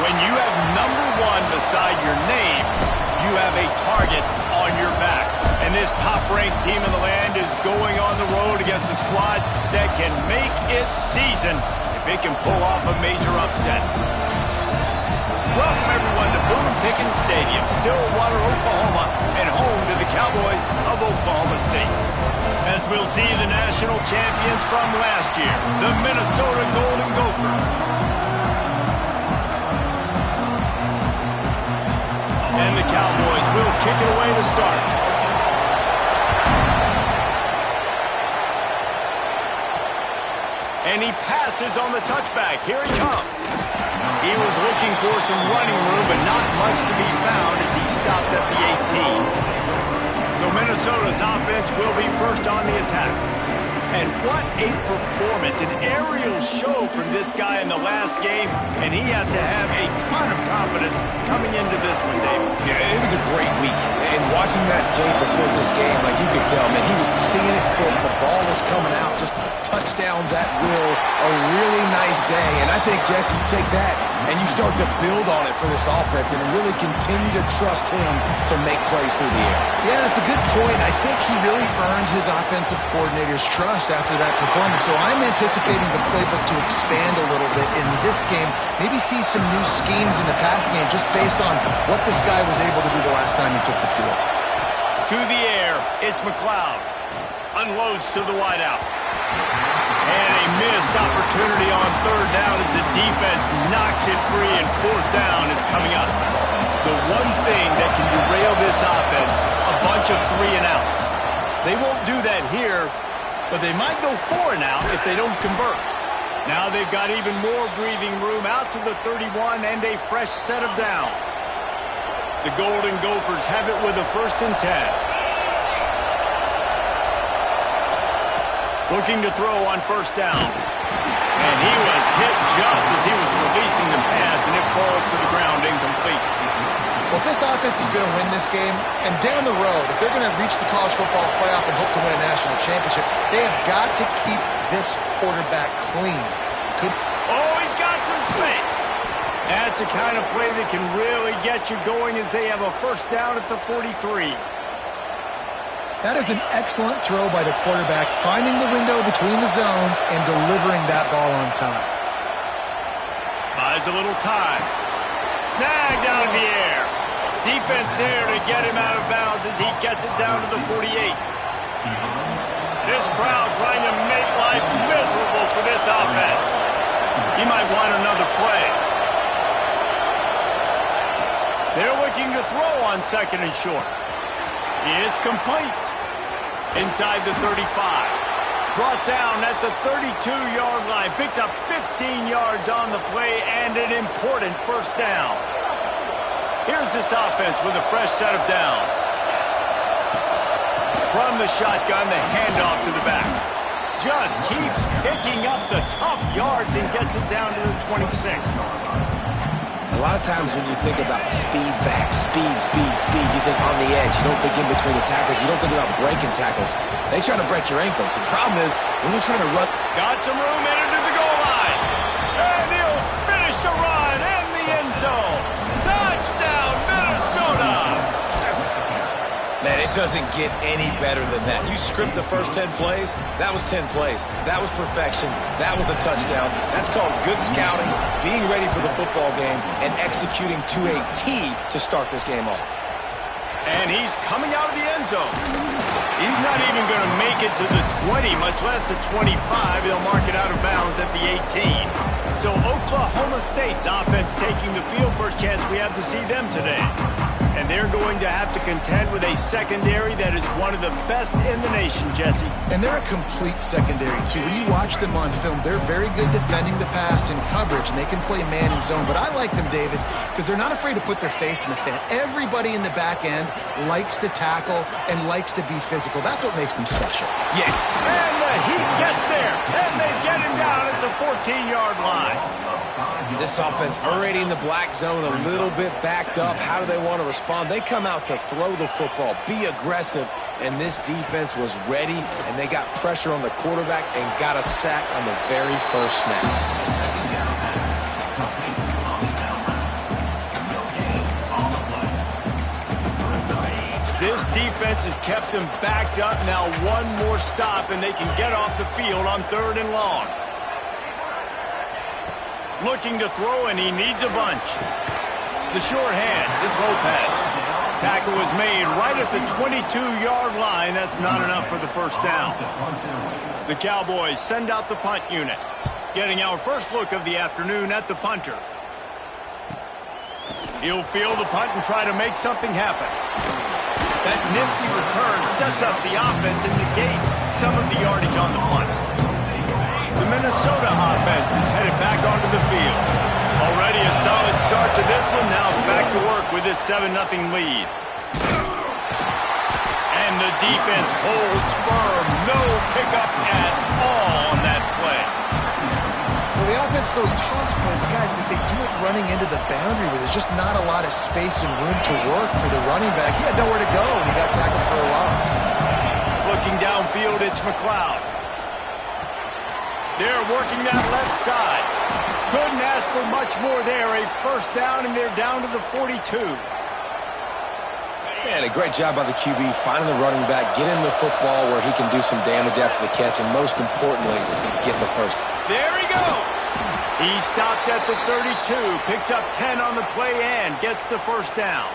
When you have #1 beside your name, you have a target on your back. And this top-ranked team in the land is going on the road against a squad that can make its season if it can pull off a major upset. Welcome, everyone, to Boone Pickens Stadium, Stillwater, Oklahoma, and home to the Cowboys of Oklahoma State. As we'll see the national champions from last year, the Minnesota Golden Gophers. And the Cowboys will kick it away to start. And he passes on the touchback. Here he comes. He was looking for some running room, but not much to be found as he stopped at the 18. So Minnesota's offense will be first on the attack. And what a performance, an aerial show from this guy in the last game, and he has to have a ton of confidence coming into this one, David. Yeah, it was a great week. And watching that tape before this game, like you could tell, man, he was seeing it quick. The ball was coming out, just touchdowns at will. A really nice day. And I think, Jesse, you take that and you start to build on it for this offense and really continue to trust him to make plays through the air. Yeah, that's a good point. I think he really earned his offensive coordinator's trust after that performance. So I'm anticipating the playbook to expand a little bit in this game. Maybe see some new schemes in the passing game just based on what this guy was able to do the last time he took the field. To the air, it's McLeod. Unloads to the wideout. And a missed opportunity on third down as the defense knocks it free, and fourth down is coming up. The one thing that can derail this offense, a bunch of 3-and-outs. They won't do that here, but they might go 4-and-out if they don't convert. Now they've got even more breathing room out to the 31 and a fresh set of downs. The Golden Gophers have it with a 1st and 10. Looking to throw on 1st down. And he was hit just as he was releasing the pass, and it falls to the ground incomplete. Well, if this offense is going to win this game, and down the road, if they're going to reach the college football playoff and hope to win a national championship, they have got to keep this quarterback clean. Oh, he's got some space. That's the kind of play that can really get you going as they have a 1st down at the 43. That is an excellent throw by the quarterback, finding the window between the zones and delivering that ball on time. Buys a little time. Snagged out of the air. Defense there to get him out of bounds as he gets it down to the 48. This crowd trying to make life miserable for this offense. He might want another play. They're looking to throw on 2nd and short. It's complete. Inside the 35. Brought down at the 32-yard line. Picks up 15 yards on the play and an important 1st down. Here's this offense with a fresh set of downs. From the shotgun, the handoff to the back. Just keeps picking up the tough yards and gets it down to the 26. A lot of times when you think about speed back, speed, you think on the edge. You don't think in between the tackles. You don't think about breaking tackles. They try to break your ankles. The problem is when you're trying to run. Got some room in into the goal line. And he'll finish the run in the end zone. Touchdown, Minnesota. Man, it doesn't get any better than that. You script the first 10 plays, that was 10 plays. That was perfection. That was a touchdown. That's called good scouting, being ready for the football game, and executing to a T to start this game off. And he's coming out of the end zone. He's not even going to make it to the 20, much less the 25. He'll mark it out of bounds at the 18. So Oklahoma State's offense taking the field. First chance we have to see them today. And they're going to have to contend with a secondary that is one of the best in the nation, Jesse. And they're a complete secondary, too. When you watch them on film, they're very good defending the pass and coverage, and they can play man and zone. But I like them, David, because they're not afraid to put their face in the fan. Everybody in the back end likes to tackle and likes to be physical. That's what makes them special. Yeah. And the heat gets there, and they get him down at the 14-yard line. This offense already in the black zone, a little bit backed up. How do they want to respond? They come out to throw the football, be aggressive, and this defense was ready, and they got pressure on the quarterback and got a sack on the very first snap. defense has kept them backed up. Now one more stop, and they can get off the field on 3rd and long. Looking to throw, and he needs a bunch. The sure hands, it's Lopez. Tackle was made right at the 22-yard line. That's not enough for the first down. The Cowboys send out the punt unit. Getting our first look of the afternoon at the punter. He'll field the punt and try to make something happen. That nifty return sets up the offense and negates some of the yardage on the punt. The Minnesota offense is headed back onto the field. Already a solid start to this one. Now back to work with this 7-0 lead. And the defense holds firm. No pickup at all on that play. Well, the offense goes toss play, but guys, they do it running into the boundary where there's just not a lot of space and room to work for the running back. He had nowhere to go, and he got tackled for a loss. Looking downfield, it's McLeod. They're working that left side. Couldn't ask for much more there. A first down, and they're down to the 42. Man, a great job by the QB finding the running back, get him the football where he can do some damage after the catch, and most importantly, get the first. There he goes. He stopped at the 32, picks up 10 on the play, and gets the first down.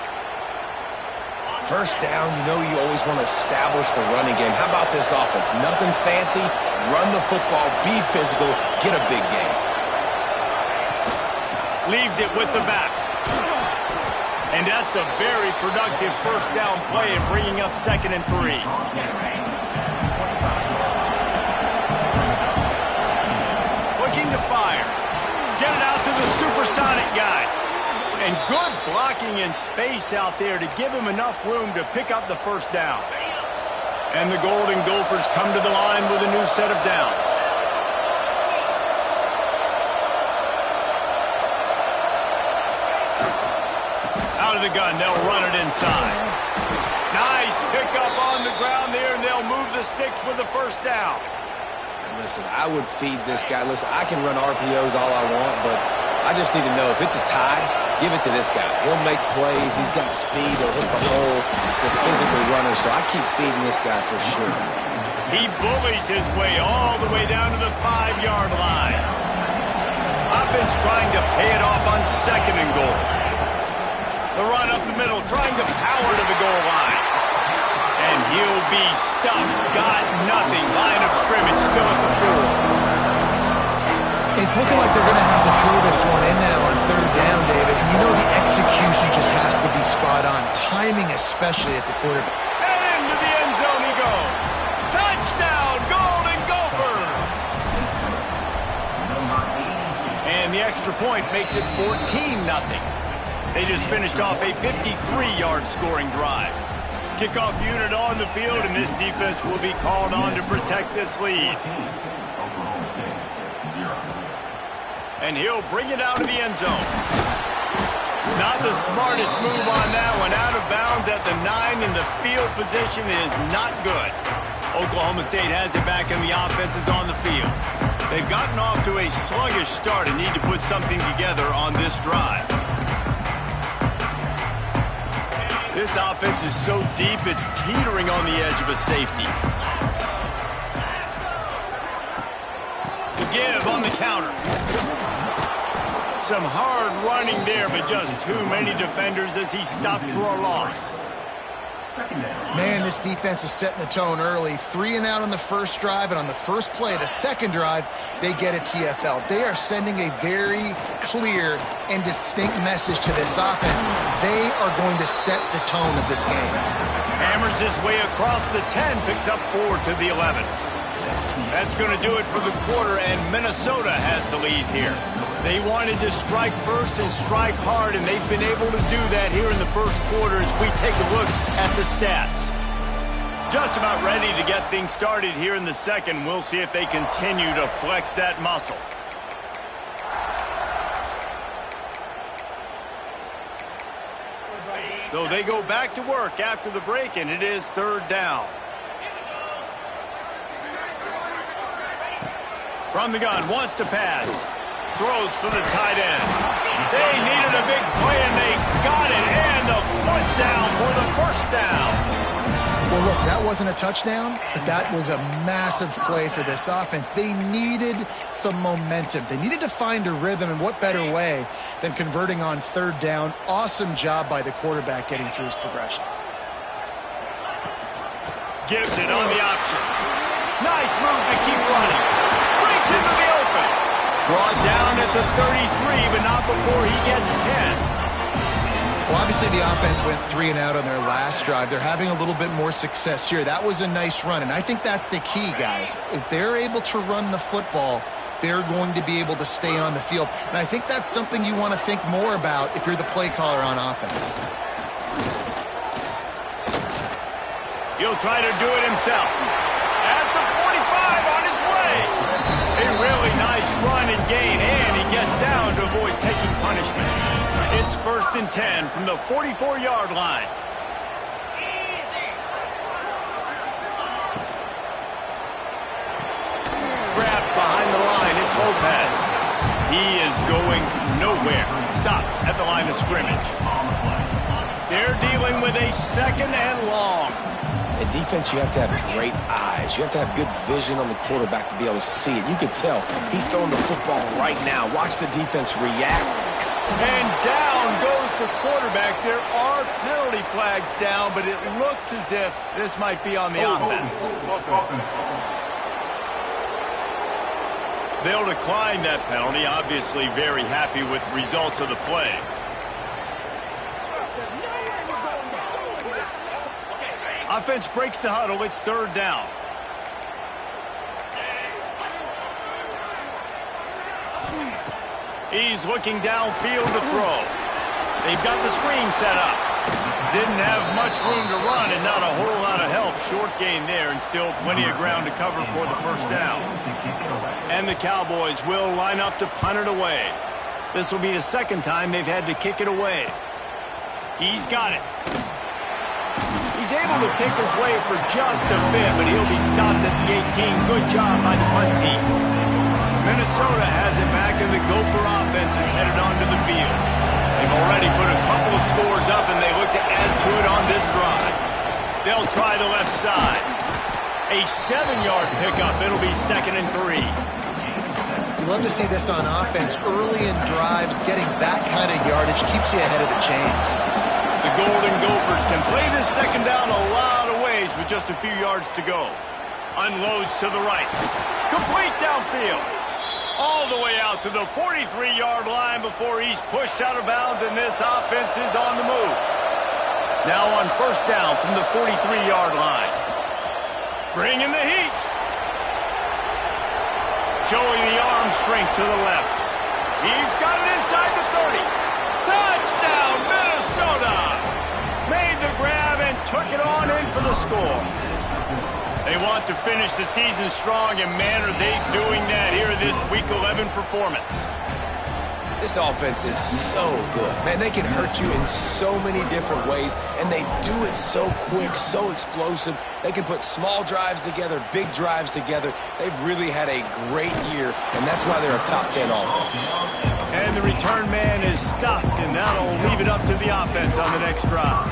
First down, you know you always want to establish the running game. How about this offense? Nothing fancy. Run the football, be physical, get a big gain. Leaves it with the back. And that's a very productive first down play and bringing up 2nd and 3. Looking to fire. Get it out to the supersonic guy. And good blocking in space out there to give him enough room to pick up the first down. And the Golden Gophers come to the line with a new set of downs. Out of the gun, they'll run it inside. Nice pickup on the ground there, and they'll move the sticks with the first down. Listen, I would feed this guy. Listen, I can run RPOs all I want, but I just need to know if it's a tie, give it to this guy. He'll make plays. He's got speed. He'll hit the hole. It's a physical runner, so I keep feeding this guy for sure. He bullies his way all the way down to the 5-yard line. Offense trying to pay it off on 2nd and goal. The run up the middle, trying to power to the goal line. And he'll be stuffed. Got nothing. Line of scrimmage still at the 4. It's looking like they're going to have to throw this one in now on 3rd down, David. And you know the execution just has to be spot on. Timing especially at the quarterback. And into the end zone he goes. Touchdown, Golden Gophers! And the extra point makes it 14-0. They just finished off a 53-yard scoring drive. Kickoff unit on the field, and this defense will be called on to protect this lead. And he'll bring it out of the end zone. Not the smartest move on that one. Out of bounds at the 9, and the field position is not good. Oklahoma State has it back, and the offense is on the field. They've gotten off to a sluggish start and need to put something together on this drive. This offense is so deep, it's teetering on the edge of a safety. The give on the counter. Some hard running there, but just too many defenders as he stopped for a loss. Man, this defense is setting the tone early. 3 and out on the first drive, and on the first play of the second drive, they get a TFL. They are sending a very clear and distinct message to this offense. They are going to set the tone of this game. Hammers his way across the 10, picks up 4 to the 11. That's going to do it for the quarter, and Minnesota has the lead here. They wanted to strike first and strike hard, and they've been able to do that here in the first quarter as we take a look at the stats. Just about ready to get things started here in the second. We'll see if they continue to flex that muscle. So they go back to work after the break, and it is 3rd down. From the gun, wants to pass. Throws for the tight end. They needed a big play, and they got it. And the foot down for the first down. Well, look, that wasn't a touchdown, but that was a massive play for this offense. They needed some momentum. They needed to find a rhythm, and what better way than converting on third down. Awesome job by the quarterback getting through his progression. Gives it on the option. Nice move to keep running. Breaks into the open. Brought down at the 33, but not before he gets 10. Well, obviously the offense went 3 and out on their last drive. They're having a little bit more success here. That was a nice run, and I think that's the key, guys. If they're able to run the football, they're going to be able to stay on the field. And I think that's something you want to think more about if you're the play caller on offense. He'll try to do it himself. At the 45 on his way. A really nice run and gain, and he gets down to avoid taking punishment. It's 1st and 10 from the 44-yard line. Grabbed behind the line. It's Lopez. He is going nowhere. Stop at the line of scrimmage. They're dealing with a 2nd and long. In defense, you have to have great eyes. You have to have good vision on the quarterback to be able to see it. You could tell he's throwing the football right now. Watch the defense react. And down goes the quarterback. There are penalty flags down, but it looks as if this might be on the offense. They'll decline that penalty, obviously very happy with the results of the play. Offense breaks the huddle. It's 3rd down. He's looking downfield to throw. They've got the screen set up. Didn't have much room to run and not a whole lot of help. Short gain there and still plenty of ground to cover for the 1st down. And the Cowboys will line up to punt it away. This will be the 2nd time they've had to kick it away. He's got it. He's able to pick his way for just a bit, but he'll be stopped at the 18. Good job by the punt team. Minnesota has it back, and the Gopher offense is headed onto the field. They've already put a couple of scores up, and they look to add to it on this drive. They'll try the left side. A 7-yard pickup. It'll be 2nd and 3. You love to see this on offense. Early in drives, getting that kind of yardage keeps you ahead of the chains. The Golden Gophers can play this 2nd down a lot of ways with just a few yards to go. Unloads to the right. Complete downfield. All the way out to the 43-yard line before he's pushed out of bounds, and this offense is on the move. Now on 1st down from the 43-yard line. Bringing the heat. Showing the arm strength to the left. He's got it inside the 30. Touchdown, Minnesota! Made the grab and took it on in for the score. They want to finish the season strong, and man, are they doing that here this Week 11 performance. This offense is so good. Man, they can hurt you in so many different ways, and they do it so quick, so explosive. They can put small drives together, big drives together. They've really had a great year, and that's why they're a top 10 offense. And the return man is stopped, and that'll leave it up to the offense on the next drive.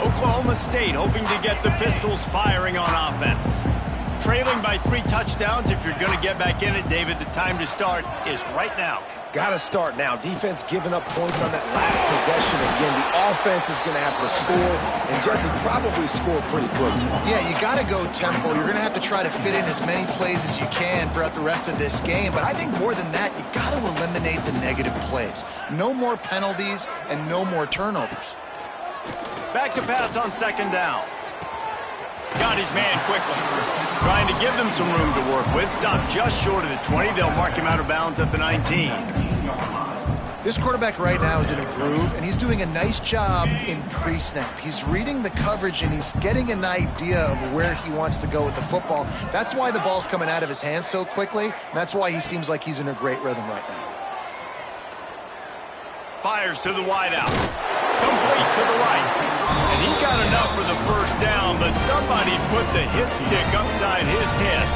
Oklahoma State hoping to get the Pistols firing on offense. Trailing by 3 touchdowns. If you're going to get back in it, David, the time to start is right now. Got to start now. Defense giving up points on that last possession. Again, the offense is going to have to score, and Jesse probably score pretty quickly. Yeah, you got to go tempo. You're going to have to try to fit in as many plays as you can throughout the rest of this game. But I think more than that, you got to eliminate the negative plays. No more penalties and no more turnovers. Back to pass on 2nd down. Got his man quickly. Trying to give them some room to work with. Stopped just short of the 20. They'll mark him out of bounds at the 19. This quarterback right now is in a groove, and he's doing a nice job in pre-snap. He's reading the coverage, and he's getting an idea of where he wants to go with the football. That's why the ball's coming out of his hands so quickly, and that's why he seems like he's in a great rhythm right now. Fires to the wideout. Complete to the right. And he got enough for the 1st down, but somebody put the hit stick upside his head.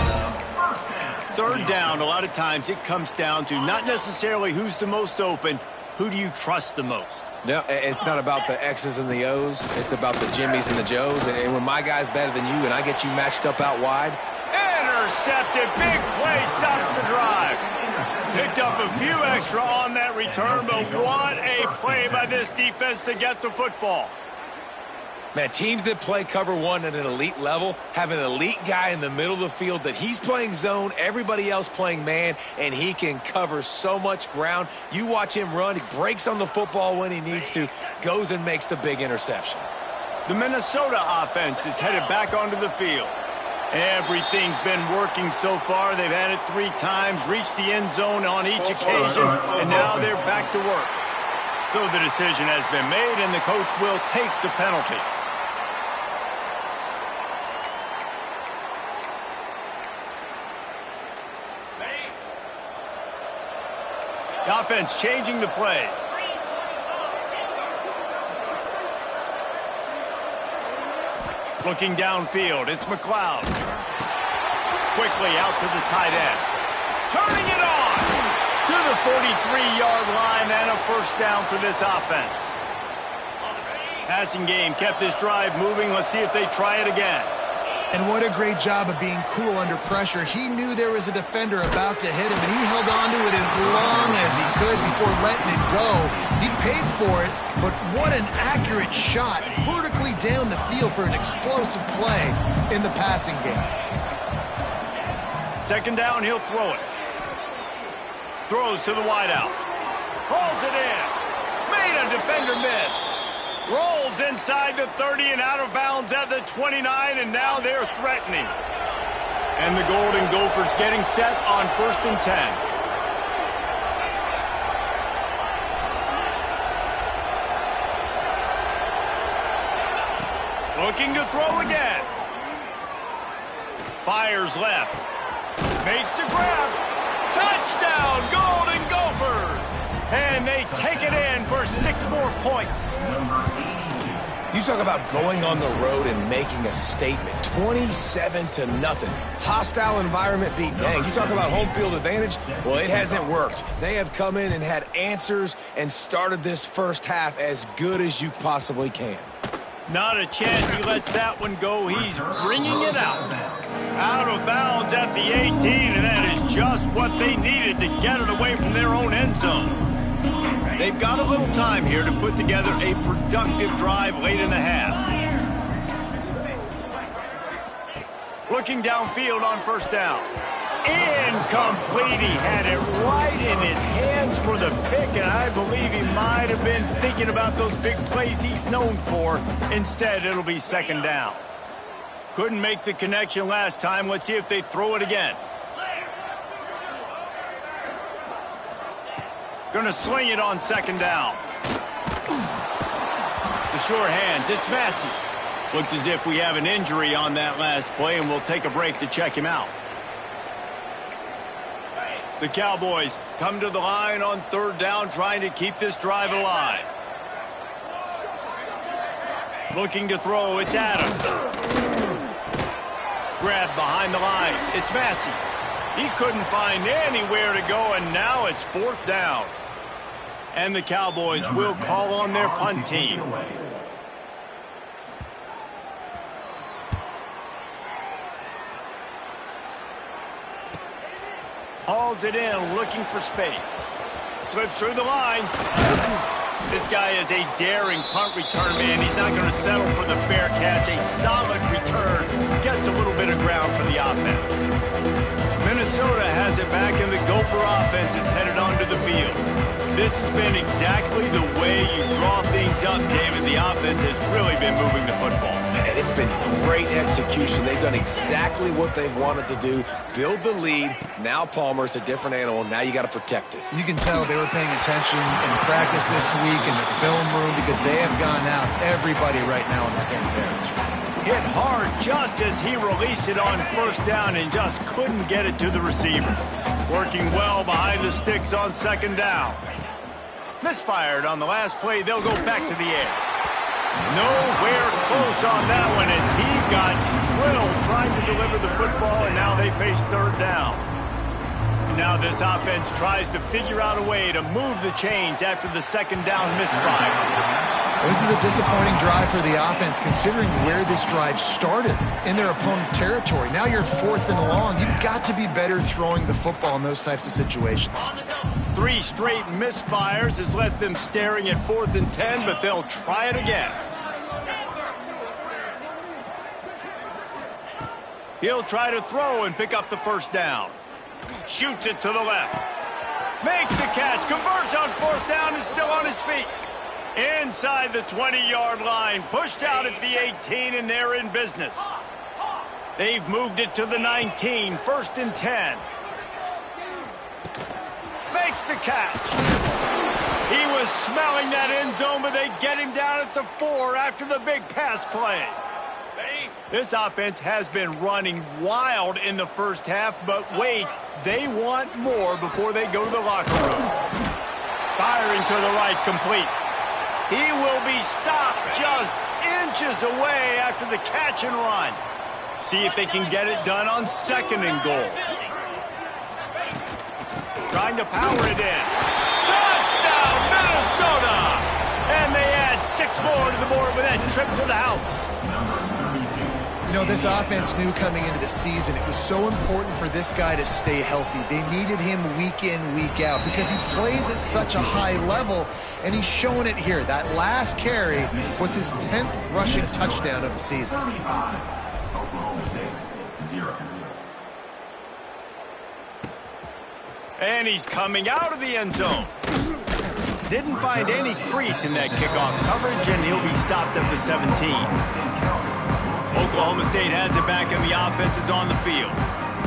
3rd down, a lot of times it comes down to not necessarily who's the most open, who do you trust the most? No, it's not about the X's and the O's. It's about the Jimmys and the Joes. And when my guy's better than you and I get you matched up out wide. Intercepted. Big play stops the drive. Picked up a few extra on that return, but what a play by this defense to get the football. Man, teams that play cover one at an elite level have an elite guy in the middle of the field that he's playing zone, everybody else playing man, and he can cover so much ground. You watch him run, he breaks on the football when he needs to, goes and makes the big interception. The Minnesota offense is headed back onto the field. Everything's been working so far. They've had it 3 times, reached the end zone on each occasion, and now they're back to work. So the decision has been made, and the coach will take the penalty. The offense changing the play. Looking downfield, it's McLeod. Quickly out to the tight end. Turning it on to the 43-yard line and a first down for this offense. Passing game kept this drive moving. Let's see if they try it again. And what a great job of being cool under pressure. He knew there was a defender about to hit him, and he held on to it as long as he could before letting it go. He paid for it, but what an accurate shot vertically down the field for an explosive play in the passing game. Second down, he'll throw it. Throws to the wideout. Hauls it in. Made a defender miss. Rolls inside the 30 and out of bounds at the 29, and now they're threatening. And the Golden Gophers getting set on 1st and 10. Looking to throw again. Fires left. Makes the grab. Touchdown, Golden Gophers! And they take it in for 6 more points. You talk about going on the road and making a statement. 27-0. Hostile environment beat dang. You talk about home field advantage? Well, it hasn't worked. They have come in and had answers and started this first half as good as you possibly can. Not a chance he lets that one go. He's bringing it out. Out of bounds at the 18, and that is just what they needed to get it away from their own end zone. They've got a little time here to put together a productive drive late in the half. Looking downfield on first down. Incomplete. He had it right in his hands for the pick, and I believe he might have been thinking about those big plays he's known for. Instead, it'll be second down. Couldn't make the connection last time. Let's see if they throw it again. Gonna sling it on second down. The sure hands, it's Massey. Looks as if we have an injury on that last play, and we'll take a break to check him out. The Cowboys come to the line on third down, trying to keep this drive alive. Looking to throw, it's Adams. Grabbed behind the line, it's Massey. He couldn't find anywhere to go, and now it's fourth down. And the Cowboys will call on their punt team. Hauls it in, looking for space. Slips through the line. This guy is a daring punt return man. He's not going to settle for the fair catch. A solid return. Gets a little bit of ground for the offense. Minnesota has it back, and the Gopher offense is headed onto the field. This has been exactly the way you draw things up, David. The offense has really been moving the football. And it's been great execution. They've done exactly what they've wanted to do. Build the lead. Now Palmer's a different animal. Now you got to protect it. You can tell they were paying attention in practice this week in the film room because they have gone out, everybody right now on the same page. Hit hard just as he released it on first down and just couldn't get it to the receiver. Working well behind the sticks on second down. Misfired on the last play. They'll go back to the air. Nowhere close on that one as he got drilled trying to deliver the football, and now they face third down. Now this offense tries to figure out a way to move the chains after the second down misfire. This is a disappointing drive for the offense considering where this drive started in their opponent territory. Now you're 4th and long. You've got to be better throwing the football in those types of situations. 3 straight misfires has left them staring at 4th and 10, but they'll try it again. He'll try to throw and pick up the first down. Shoots it to the left. Makes the catch. Converts on 4th down. Is still on his feet. Inside the 20-yard line. Pushed out at the 18, and they're in business. They've moved it to the 19. 1st and 10. Makes the catch. He was smelling that end zone, but they get him down at the 4 after the big pass play. This offense has been running wild in the first half, but wait, they want more before they go to the locker room. Firing to the right, complete. He will be stopped just inches away after the catch and run. See if they can get it done on 2nd and goal. Trying to power it in. Touchdown, Minnesota! And they add 6 more to the board with that trip to the house. You know, this offense knew coming into the season it was so important for this guy to stay healthy. They needed him week in, week out because he plays at such a high level, and he's showing it here. That last carry was his 10th rushing touchdown of the season. And he's coming out of the end zone. Didn't find any crease in that kickoff coverage, and he'll be stopped at the 17. Oklahoma State has it back, and the offense is on the field.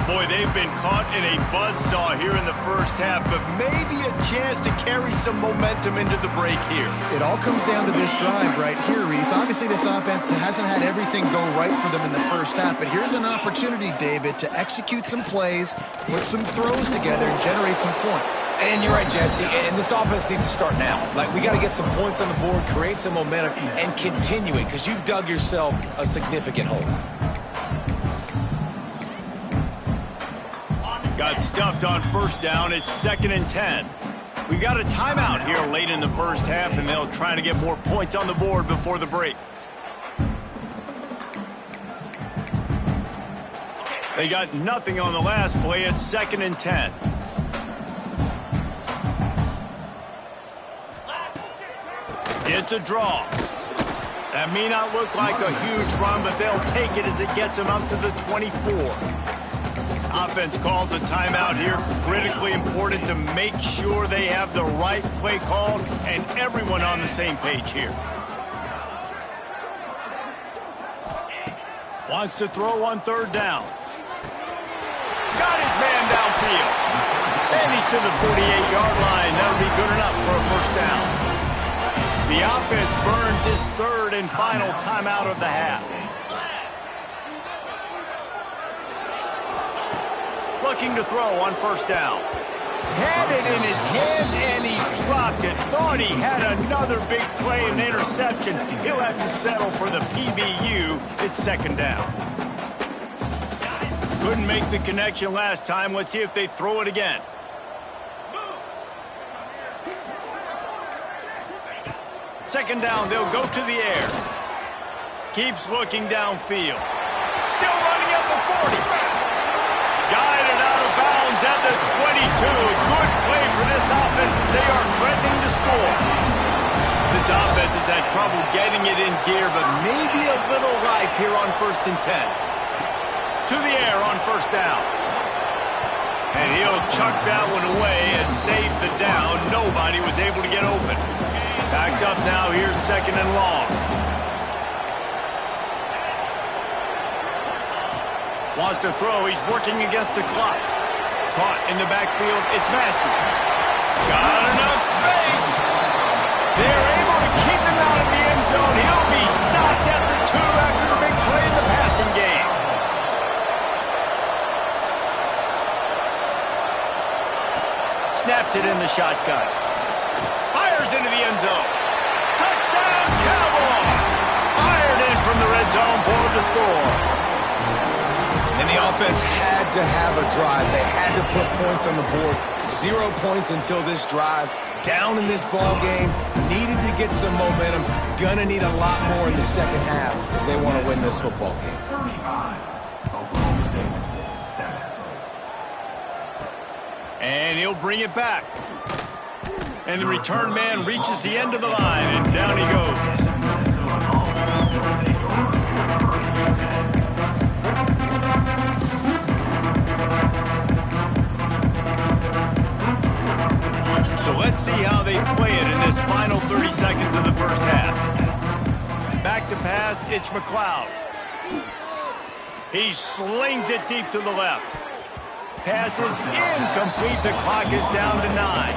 Boy, they've been caught in a buzzsaw here in the first half, but maybe a chance to carry some momentum into the break here. It all comes down to this drive right here, Reese. Obviously, this offense hasn't had everything go right for them in the first half, but here's an opportunity, David, to execute some plays, put some throws together, and generate some points. And you're right, Jesse, and this offense needs to start now. Like, we got to get some points on the board, create some momentum, and continue it, because you've dug yourself a significant hole. Got stuffed on 1st down. It's 2nd and 10. We got a timeout here late in the first half, and they'll try to get more points on the board before the break. They got nothing on the last play. It's 2nd and 10. It's a draw. That may not look like a huge run, but they'll take it as it gets them up to the 24. Offense calls a timeout here. Critically important to make sure they have the right play called and everyone on the same page here. Wants to throw on 3rd down. Got his man downfield. And he's to the 48-yard line. That'll be good enough for a 1st down. The offense burns his 3rd and final timeout of the half. Looking to throw on 1st down. Had it in his hands, and he dropped it. Thought he had another big play and interception. He'll have to settle for the PBU. It's 2nd down. Couldn't make the connection last time. Let's see if they throw it again. Second down, they'll go to the air. Keeps looking downfield. Still running at the 40. Guided out of bounds at the 22. Good play for this offense as they are threatening to score. This offense has had trouble getting it in gear, but maybe a little life here on 1st and 10. To the air on 1st down. And he'll chuck that one away and save the down. Nobody was able to get open. Backed up now. Here's 2nd and long. Wants to throw. He's working against the clock. Caught in the backfield. It's Massey. Got enough space. They're able to keep him out of the end zone. He'll be stopped at the 2 after the big play in the passing game. Snaps it in the shotgun. Fires into the end zone. Touchdown, Cowboys! Fired in from the red zone for the score. They And the offense had to have a drive. They had to put points on the board. 0 points until this drive. Down in this ball game. Needed to get some momentum. Gonna need a lot more in the second half if they want to win this football game. And he'll bring it back. And the return man reaches the end of the line, and down he goes. So let's see how they play it in this final 30 seconds of the first half. Back to pass, it's McLeod. He slings it deep to the left. Pass is incomplete. The clock is down to 9.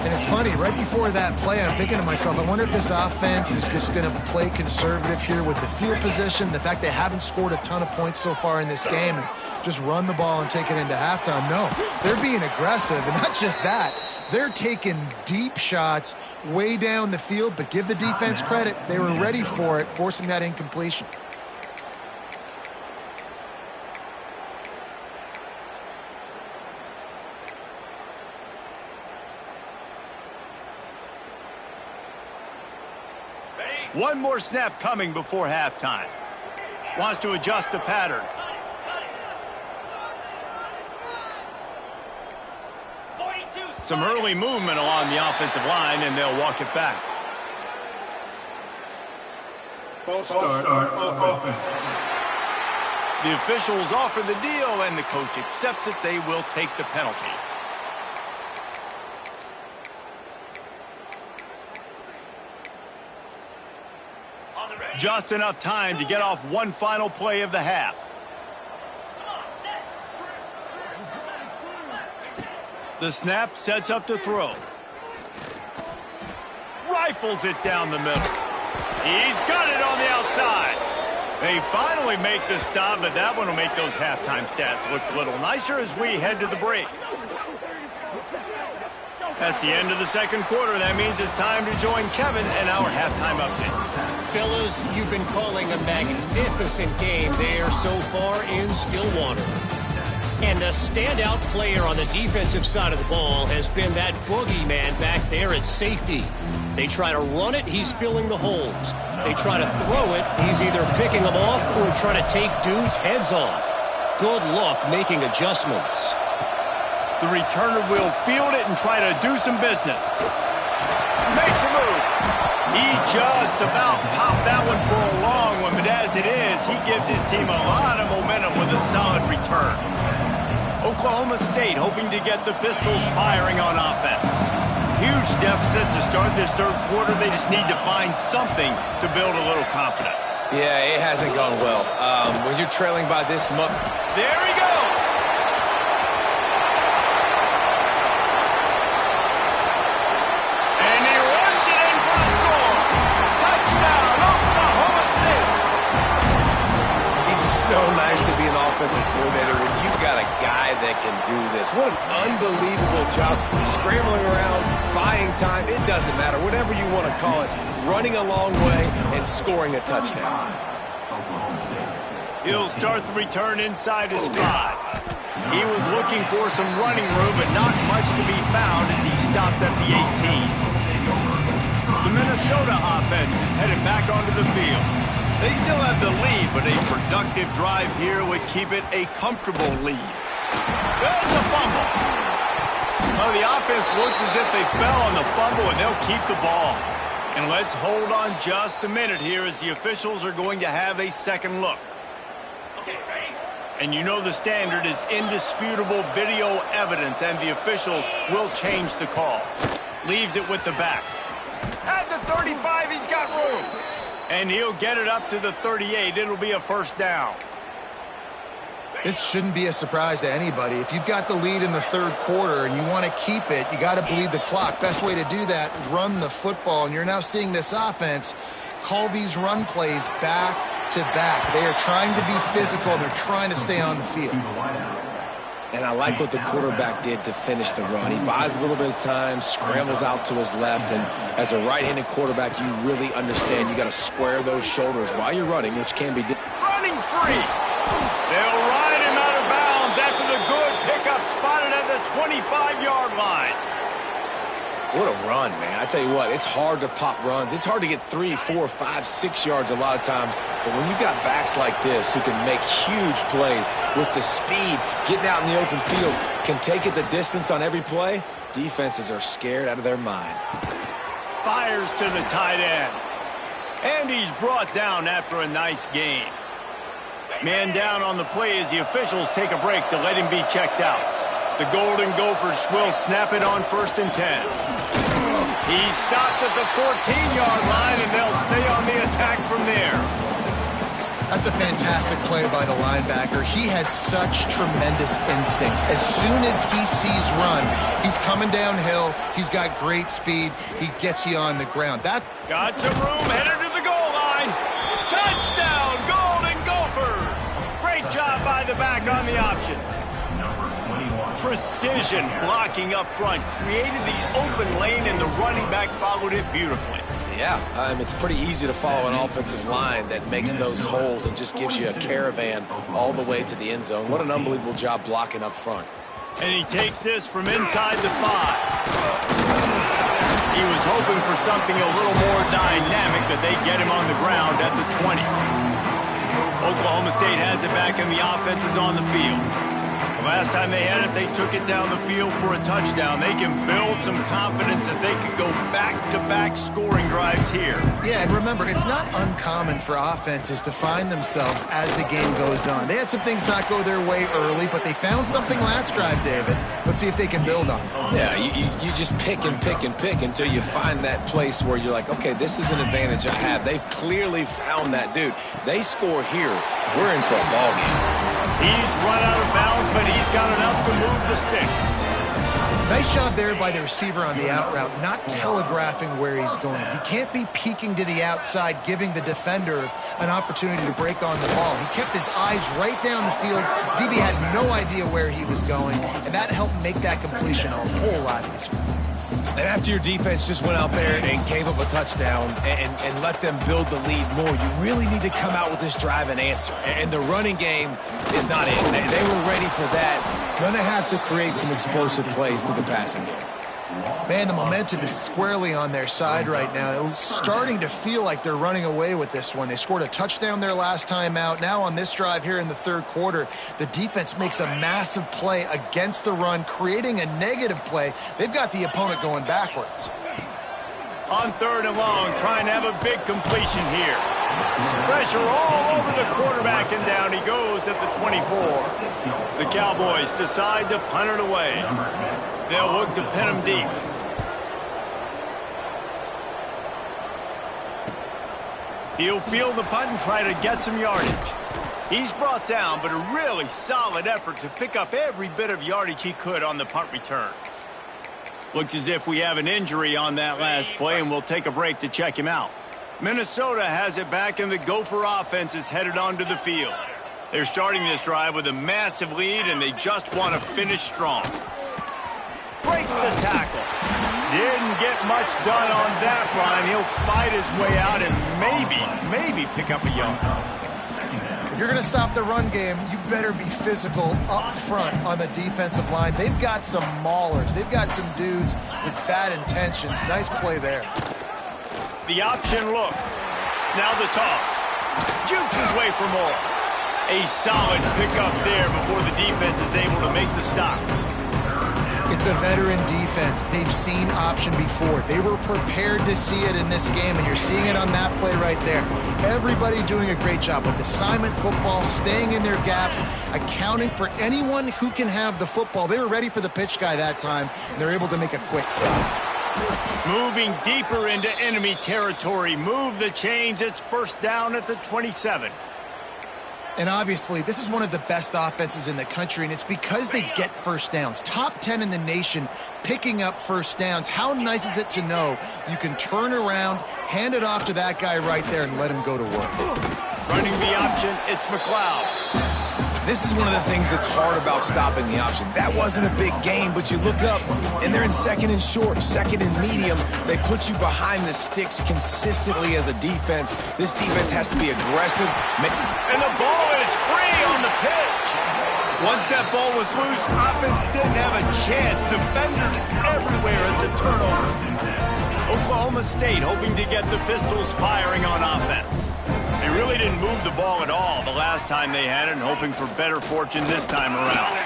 And it's funny, right before that play, I'm thinking to myself, I wonder if this offense is just going to play conservative here with the field position, the fact they haven't scored a ton of points so far in this game, and just run the ball and take it into halftime. No, they're being aggressive, and not just that. They're taking deep shots way down the field, but give the defense credit. They were ready for it, forcing that incompletion. One more snap coming before halftime. Wants to adjust the pattern. Some early movement along the offensive line, and they'll walk it back. False start of offense. The officials offer the deal, and the coach accepts it. They will take the penalty. Just enough time to get off one final play of the half. The snap sets up to throw. Rifles it down the middle. He's got it on the outside. They finally make the stop, but that one will make those halftime stats look a little nicer as we head to the break. That's the end of the second quarter. That means it's time to join Kevin and our halftime update. Fellas, you've been calling a magnificent game there so far in Stillwater. And the standout player on the defensive side of the ball has been that boogeyman back there at safety. They try to run it, he's filling the holes. They try to throw it, he's either picking them off or trying to take dudes' heads off. Good luck making adjustments. The returner will field it and try to do some business. Makes a move. He just about popped that one for a long one, but as it is, he gives his team a lot of momentum with a solid return. Oklahoma State hoping to get the Pistols firing on offense. Huge deficit to start this third quarter. They just need to find something to build a little confidence. Yeah, it hasn't gone well. When you're trailing by this much. There he goes. And he runs it in for the score. Touchdown, Oklahoma State. It's so nice to be an offensive coordinator when you've got a guy that can do this. What an unbelievable job. Scrambling around, buying time, it doesn't matter. Whatever you want to call it, running a long way and scoring a touchdown. He'll start the return inside his 5. He was looking for some running room, but not much to be found as he stopped at the 18. The Minnesota offense is headed back onto the field. They still have the lead, but a productive drive here would keep it a comfortable lead. There's a fumble. Well, the offense looks as if they fell on the fumble, and they'll keep the ball. And let's hold on just a minute here as the officials are going to have a second look. And you know the standard is indisputable video evidence, and the officials will change the call. Leaves it with the back. At the 35, he's got room. And he'll get it up to the 38. It'll be a first down. This shouldn't be a surprise to anybody. If you've got the lead in the third quarter and you want to keep it, you got to bleed the clock. Best way to do that, run the football. And you're now seeing this offense call these run plays back to back. They are trying to be physical. They're trying to stay on the field. And I like what the quarterback did to finish the run. He buys a little bit of time, scrambles out to his left, and as a right-handed quarterback, you really understand you got to square those shoulders while you're running, which can be running free. They'll ride him 25-yard line. What a run, man. I tell you what, it's hard to pop runs. It's hard to get 3, 4, 5, 6 yards a lot of times. But when you got backs like this who can make huge plays with the speed, getting out in the open field, can take it the distance on every play, defenses are scared out of their mind. Fires to the tight end. And he's brought down after a nice gain. Man down on the play as the officials take a break to let him be checked out. The Golden Gophers will snap it on 1st and 10. He's stopped at the 14-yard line, and they'll stay on the attack from there. That's a fantastic play by the linebacker. He has such tremendous instincts. As soon as he sees run, he's coming downhill. He's got great speed. He gets you on the ground. That got some room, headed to the goal line. Touchdown, Golden Gophers! Great job by the back on the option. Precision blocking up front created the open lane, and the running back followed it beautifully. Yeah, it's pretty easy to follow an offensive line that makes those holes and just gives you a caravan all the way to the end zone. What an unbelievable job blocking up front. And he takes this from inside the 5. He was hoping for something a little more dynamic, but they get him on the ground at the 20. Oklahoma State has it back, and the offense is on the field. Last time they had it, they took it down the field for a touchdown. They can build some confidence that they can go back-to-back scoring drives here. Yeah, and remember, it's not uncommon for offenses to find themselves as the game goes on. They had some things not go their way early, but they found something last drive, David. Let's see if they can build on it. Yeah, you just pick and pick and pick until you find that place where you're like, okay, this is an advantage I have. They've clearly found that, dude. They score here, we're in for a ball game. He's run out of bounds, but he's got enough to move the sticks. Nice job there by the receiver on the out route, not telegraphing where he's going. He can't be peeking to the outside, giving the defender an opportunity to break on the ball. He kept his eyes right down the field. DB had no idea where he was going, and that helped make that completion a whole lot easier. And after your defense just went out there and gave up a touchdown and let them build the lead more, you really need to come out with this drive and answer. And the running game is not in. They were ready for that. Gonna have to create some explosive plays to the passing game. Man, the momentum is squarely on their side right now. It's starting to feel like they're running away with this one. They scored a touchdown their last time out. Now on this drive here in the 3rd quarter, the defense makes a massive play against the run, creating a negative play. They've got the opponent going backwards. On 3rd and long, trying to have a big completion here. Pressure all over the quarterback, and down he goes at the 24. The Cowboys decide to punt it away. They'll look to pin him deep. He'll field the punt and try to get some yardage. He's brought down, but a really solid effort to pick up every bit of yardage he could on the punt return. Looks as if we have an injury on that last play, and we'll take a break to check him out. Minnesota has it back, and the Gopher offense is headed onto the field. They're starting this drive with a massive lead, and they just want to finish strong. Breaks the tackle. Didn't get much done on that run. He'll fight his way out and maybe pick up a yard. If you're going to stop the run game, you better be physical up front on the defensive line. They've got some maulers. They've got some dudes with bad intentions. Nice play there. The option look. Now the toss. Jukes his way for more. A solid pickup there before the defense is able to make the stop. It's a veteran defense. They've seen option before. They were prepared to see it in this game, and you're seeing it on that play right there. Everybody doing a great job with assignment football, staying in their gaps, accounting for anyone who can have the football. They were ready for the pitch guy that time, and they're able to make a quick stop. Moving deeper into enemy territory. Move the chains. It's 1st down at the 27. And obviously, this is one of the best offenses in the country, and it's because they get 1st downs. Top 10 in the nation picking up 1st downs. How nice is it to know you can turn around, hand it off to that guy right there, and let him go to work. Running the option, it's McLeod. This is one of the things that's hard about stopping the option. That wasn't a big gain, but you look up, and they're in 2nd and short, 2nd and medium. They put you behind the sticks consistently as a defense. This defense has to be aggressive. And the ball is free on the pitch. Once that ball was loose, offense didn't have a chance. Defenders everywhere. It's a turnover. Oklahoma State hoping to get the Pistols firing on offense. They really didn't move the ball at all the last time they had it, and hoping for better fortune this time around.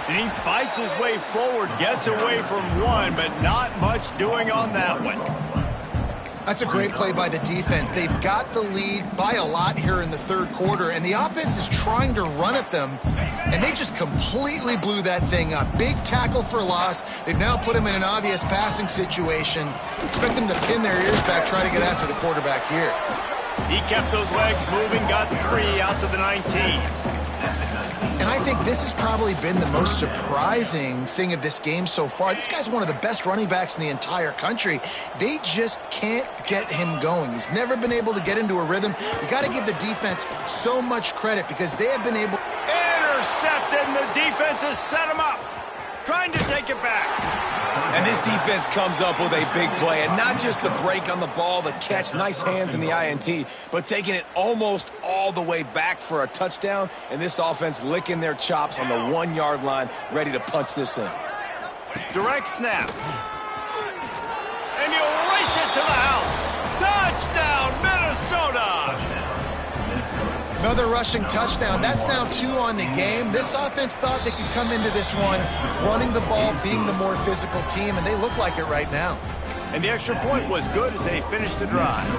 And he fights his way forward, gets away from one, but not much doing on that one. That's a great play by the defense. They've got the lead by a lot here in the third quarter, and the offense is trying to run at them, and they just completely blew that thing up. Big tackle for loss. They've now put him in an obvious passing situation. Expect them to pin their ears back, try to get after the quarterback here. He kept those legs moving, got 3 out to the 19. And I think this has probably been the most surprising thing of this game so far. This guy's one of the best running backs in the entire country. They just can't get him going. He's never been able to get into a rhythm. You got to give the defense so much credit because they have been able... Intercepted, and the defense has set him up. Trying to take it back. And this defense comes up with a big play, and not just the break on the ball, the catch, nice hands in the INT, but taking it almost all the way back for a touchdown, and this offense licking their chops on the 1-yard line, ready to punch this in. Direct snap. And he'll race it to the house. Touchdown, Minnesota! Another rushing touchdown. That's now 2 on the game. This offense thought they could come into this one running the ball, being the more physical team, and they look like it right now. And the extra point was good as they finished the drive.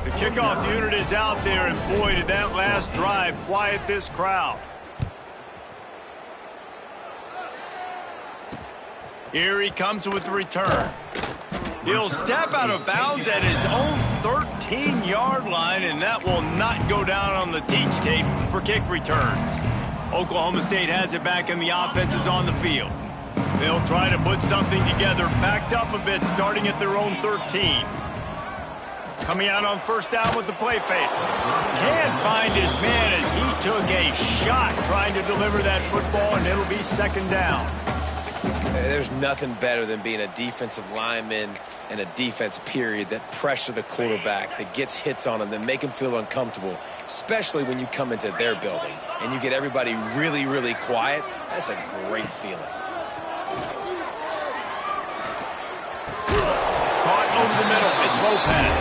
The kickoff unit is out there, and boy, did that last drive quiet this crowd. Here he comes with the return. He'll step out of bounds at his own 13-yard line, and that will not go down on the teach tape for kick returns. Oklahoma State has it back, and the offense is on the field. They'll try to put something together, backed up a bit, starting at their own 13. Coming out on first down with the play fake. Can't find his man as he took a shot trying to deliver that football, and it'll be second down. There's nothing better than being a defensive lineman and a defense period that pressure the quarterback, that gets hits on him, that make him feel uncomfortable, especially when you come into their building and you get everybody really, really quiet. That's a great feeling. Caught over the middle. It's Lopez.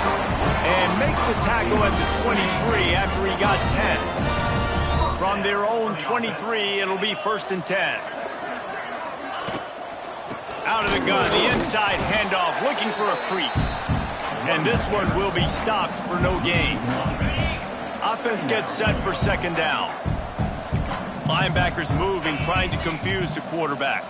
And makes the tackle at the 23 after he got 10. From their own 23, it'll be 1st and 10. Out of the gun, the inside handoff, looking for a crease. And this one will be stopped for no gain. Offense gets set for second down. Linebackers moving, trying to confuse the quarterback.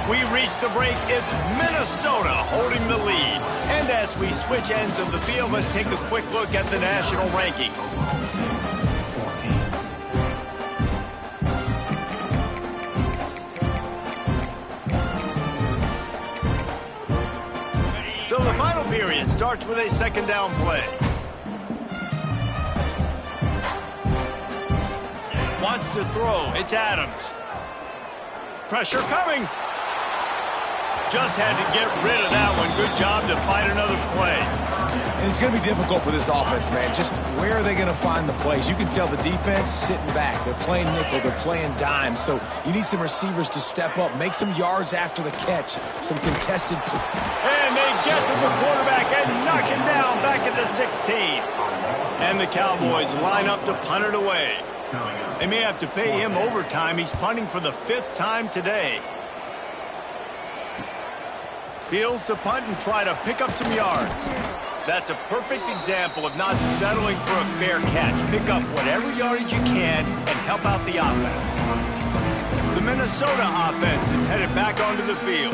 We reach the break. It's Minnesota holding the lead. And as we switch ends of the field, let's take a quick look at the national rankings. So the final period starts with a second down play. Wants to throw. It's Adams. Pressure coming. Just had to get rid of that one. Good job to find another play. And it's going to be difficult for this offense, man. Just where are they going to find the plays? You can tell the defense sitting back. They're playing nickel. They're playing dime. So you need some receivers to step up, make some yards after the catch, some contested. And they get to the quarterback and knock him down back at the 16. And the Cowboys line up to punt it away. They may have to pay him overtime. He's punting for the 5th time today. Fields to punt and try to pick up some yards. That's a perfect example of not settling for a fair catch. Pick up whatever yardage you can and help out the offense. The Minnesota offense is headed back onto the field.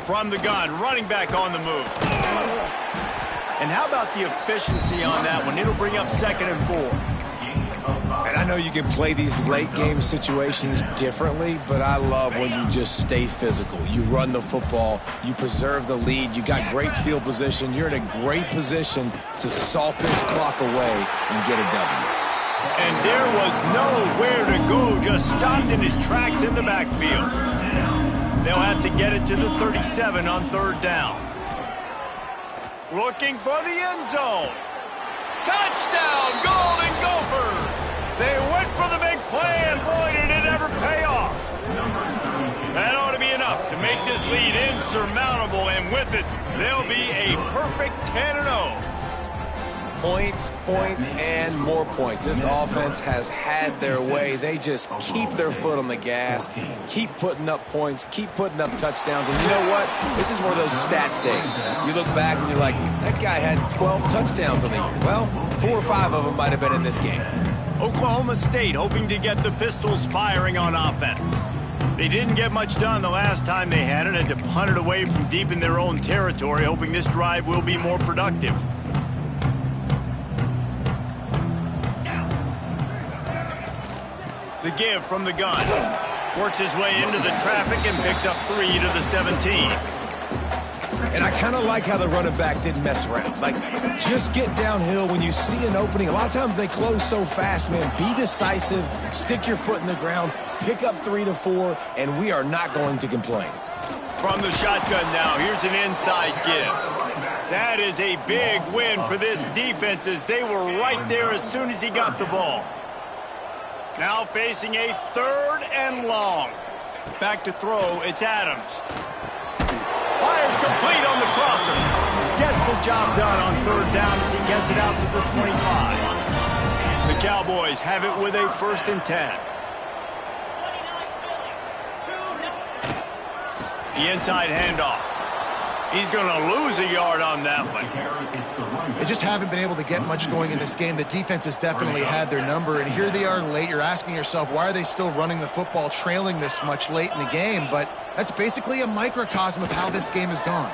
From the gun, running back on the move. And how about the efficiency on that one? It'll bring up 2nd and 4. And I know you can play these late game situations differently, but I love when you just stay physical. You run the football, you preserve the lead, you got great field position, you're in a great position to salt this clock away and get a W. And there was nowhere to go, just stopped in his tracks in the backfield. They'll have to get it to the 37 on 3rd down. Looking for the end zone. Touchdown, Golden Gophers! They went for the big play, and boy, did it ever pay off. That ought to be enough to make this lead insurmountable, and with it, they'll be a perfect 10-0. Points, points, and more points. This offense has had their way. They just keep their foot on the gas, keep putting up points, keep putting up touchdowns. And you know what? This is one of those stats days. You look back and you're like, that guy had 12 touchdowns on the year. Well, 4 or 5 of them might have been in this game. Oklahoma State hoping to get the Pistols firing on offense. They didn't get much done the last time they had it, and to punt it away from deep in their own territory, hoping this drive will be more productive. The give from the gun. Works his way into the traffic and picks up 3 to the 17. And I kind of like how the running back didn't mess around. Like, just get downhill when you see an opening. A lot of times they close so fast, man. Be decisive, stick your foot in the ground, pick up 3 to 4, and we are not going to complain. From the shotgun now, here's an inside give. That is a big win for this defense, as they were right there as soon as he got the ball. Now facing a 3rd and long. Back to throw, it's Adams. Fires complete on the crosser. Gets the job done on 3rd down as he gets it out to the 25. The Cowboys have it with a 1st and 10. The inside handoff. He's going to lose a yard on that one. They just haven't been able to get much going in this game. The defense has definitely had their number, and here they are late. You're asking yourself, why are they still running the football, trailing this much late in the game? But that's basically a microcosm of how this game has gone.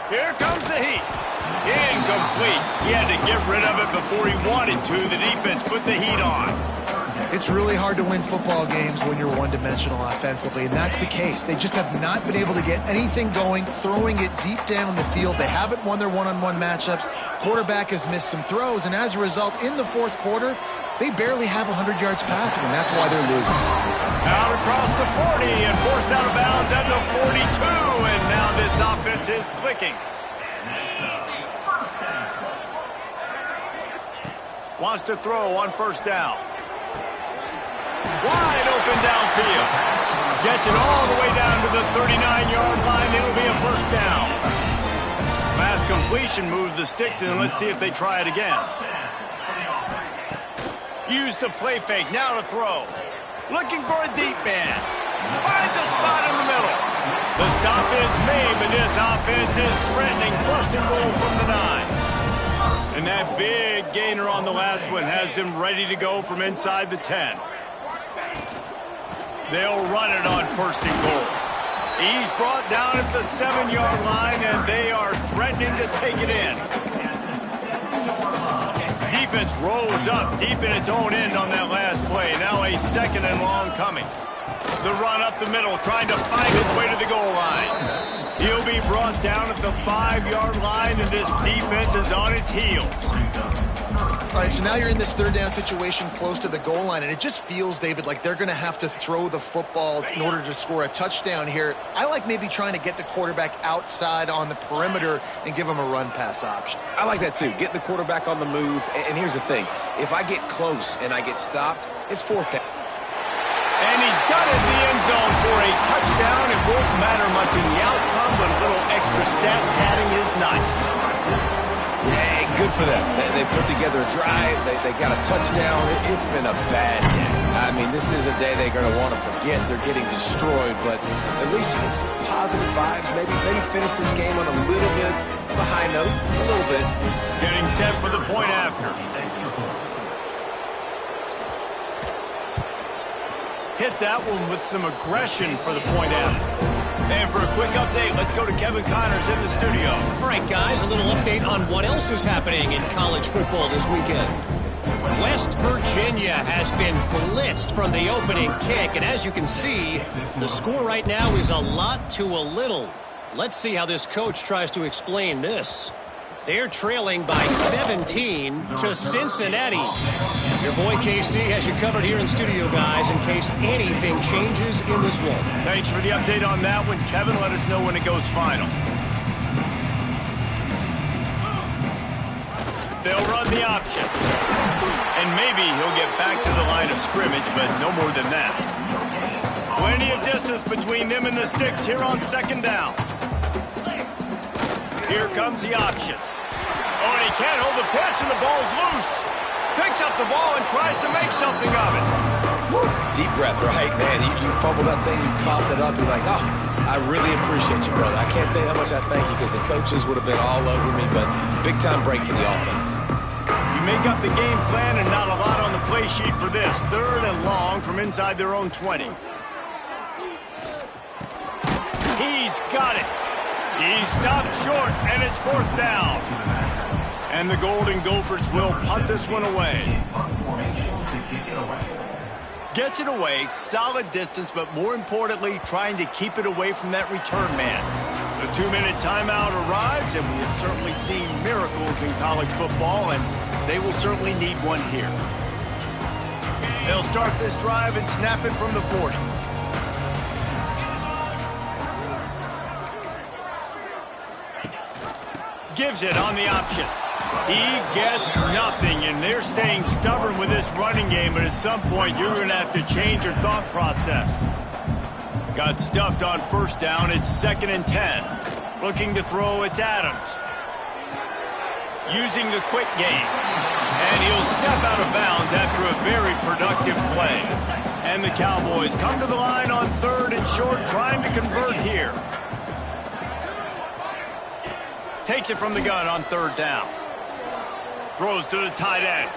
Here comes the heat. Incomplete. He had to get rid of it before he wanted to. The defense put the heat on. It's really hard to win football games when you're one-dimensional offensively, and that's the case. They just have not been able to get anything going, throwing it deep down the field. They haven't won their one-on-one matchups. Quarterback has missed some throws, and as a result, in the 4th quarter, they barely have 100 yards passing, and that's why they're losing. Out across the 40 and forced out of bounds at the 42, and now this offense is clicking. Wants to throw on 1st down. Wide open downfield. Gets it all the way down to the 39-yard line. It'll be a 1st down. Last completion moves the sticks in. Let's see if they try it again. Use the play fake. Now to throw. Looking for a deep man. Finds a spot in the middle. The stop is made, but this offense is threatening. 1st and goal from the 9. And that big gainer on the last one has them ready to go from inside the 10. They'll run it on 1st and goal. He's brought down at the 7-yard line, and they are threatening to take it in. Defense rolls up deep in its own end on that last play. Now a 2nd and long coming. The run up the middle, trying to find its way to the goal line. He'll be brought down at the 5-yard line, and this defense is on its heels. All right, so now you're in this 3rd down situation close to the goal line, and it just feels, David, like they're going to have to throw the football in order to score a touchdown here. I like maybe trying to get the quarterback outside on the perimeter and give him a run-pass option. I like that too. Get the quarterback on the move. And here's the thing. If I get close and I get stopped, it's 4th down. And he's got it in the end zone for a touchdown. It won't matter much in the outcome, but a little extra stat padding is nice. Yeah, good for them. They put together a drive. They got a touchdown. It's been a bad day. I mean, this is a day they're going to want to forget. They're getting destroyed, but at least you get some positive vibes. Maybe finish this game on a little bit of a high note. A little bit. Getting set for the point after. Hit that one with some aggression for the point after. And for a quick update, let's go to Kevin Connors in the studio. All right, guys, a little update on what else is happening in college football this weekend. West Virginia has been blitzed from the opening kick, and as you can see, the score right now is a lot to a little. Let's see how this coach tries to explain this. They're trailing by 17 to Cincinnati. Your boy KC has you covered here in studio, guys, in case anything changes in this one. Thanks for the update on that one, Kevin. Let us know when it goes final. They'll run the option. And maybe he'll get back to the line of scrimmage, but no more than that. Plenty of distance between them and the sticks here on second down. Here comes the option. Oh, and he can't hold the pitch, and the ball's loose. Picks up the ball and tries to make something of it. Woo. Deep breath, right, man? You fumble that thing, you cough it up, you're like, oh, I really appreciate you, brother. I can't tell you how much I thank you because the coaches would have been all over me, but big-time break for the offense. You make up the game plan and not a lot on the play sheet for this. 3rd and long from inside their own 20. He's got it. He stopped short, and it's 4th down. And the Golden Gophers will punt this one away. Gets it away, solid distance, but more importantly, trying to keep it away from that return man. The 2-minute timeout arrives, and we have certainly seen miracles in college football, and they will certainly need one here. They'll start this drive and snap it from the 40. Gives it on the option. He gets nothing, and they're staying stubborn with this running game, but at some point you're going to have to change your thought process. Got stuffed on 1st down. It's 2nd and 10. Looking to throw, it's Adams. Using the quick game. And he'll step out of bounds after a very productive play. And the Cowboys come to the line on 3rd and short, trying to convert here. Takes it from the gun on 3rd down. Throws to the tight end.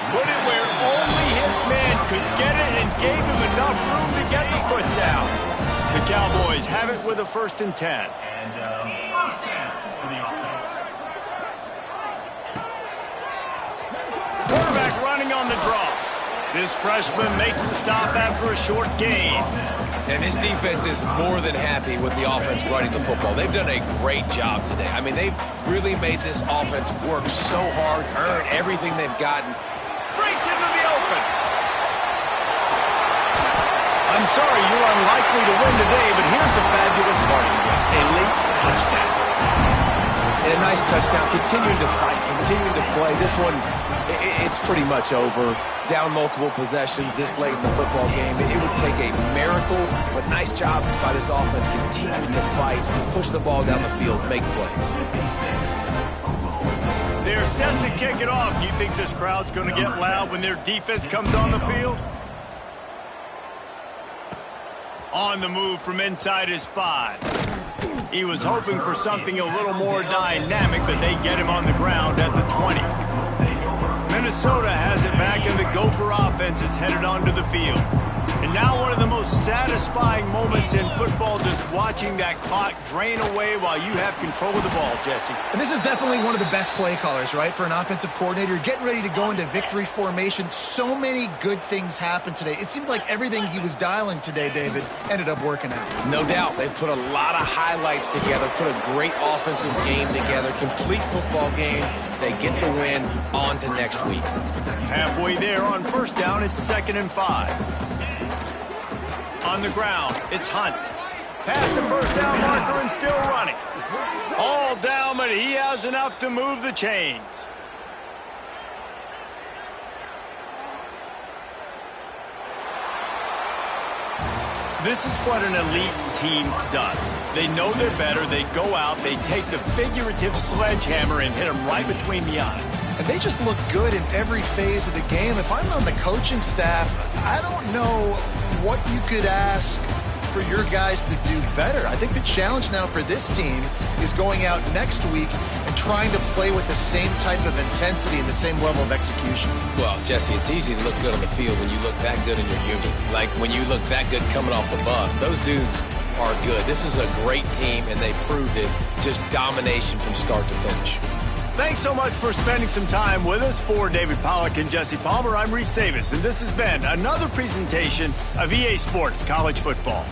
Put it where only his man could get it and gave him enough room to get the foot down. The Cowboys have it with a 1st and 10. Quarterback running on the draw. This freshman makes the stop after a short gain. And this defense is more than happy with the offense running the football. They've done a great job today. I mean, they've really made this offense work so hard, earn everything they've gotten. Breaks into the open. I'm sorry you're unlikely to win today, but here's a fabulous parting gift. A late touchdown. And a nice touchdown. Continuing to fight, continuing to play. This one, it's pretty much over. Down multiple possessions this late in the football game. It would take a miracle, but nice job by this offense continuing to fight, push the ball down the field, make plays. They're set to kick it off. Do you think this crowd's going to get loud when their defense comes on the field? On the move from inside his 5. He was hoping for something a little more dynamic, but they get him on the ground at the 20. Minnesota has it back, and the Gopher offense is headed onto the field. And now one of the most satisfying moments in football, just watching that clock drain away while you have control of the ball, Jesse. And this is definitely one of the best play callers, right, for an offensive coordinator. Getting ready to go into victory formation. So many good things happened today. It seemed like everything he was dialing today, David, ended up working out. No doubt. They've put a lot of highlights together, put a great offensive game together, complete football game. They get the win. On to next week. Halfway there on 1st down, it's 2nd and 5. On the ground, it's Hunt. Past the 1st down marker and still running. All down, but he has enough to move the chains. This is what an elite team does. They know they're better. They go out. They take the figurative sledgehammer and hit them right between the eyes. And they just look good in every phase of the game. If I'm on the coaching staff, I don't know what you could ask for your guys to do better. I think the challenge now for this team is going out next week and trying to play with the same type of intensity and the same level of execution. Well, Jesse, it's easy to look good on the field when you look that good in your unit. Like when you look that good coming off the bus. Those dudes are good. This is a great team, and they proved it. Just domination from start to finish. Thanks so much for spending some time with us. For David Pollack and Jesse Palmer, I'm Reese Davis, and this has been another presentation of EA Sports College Football.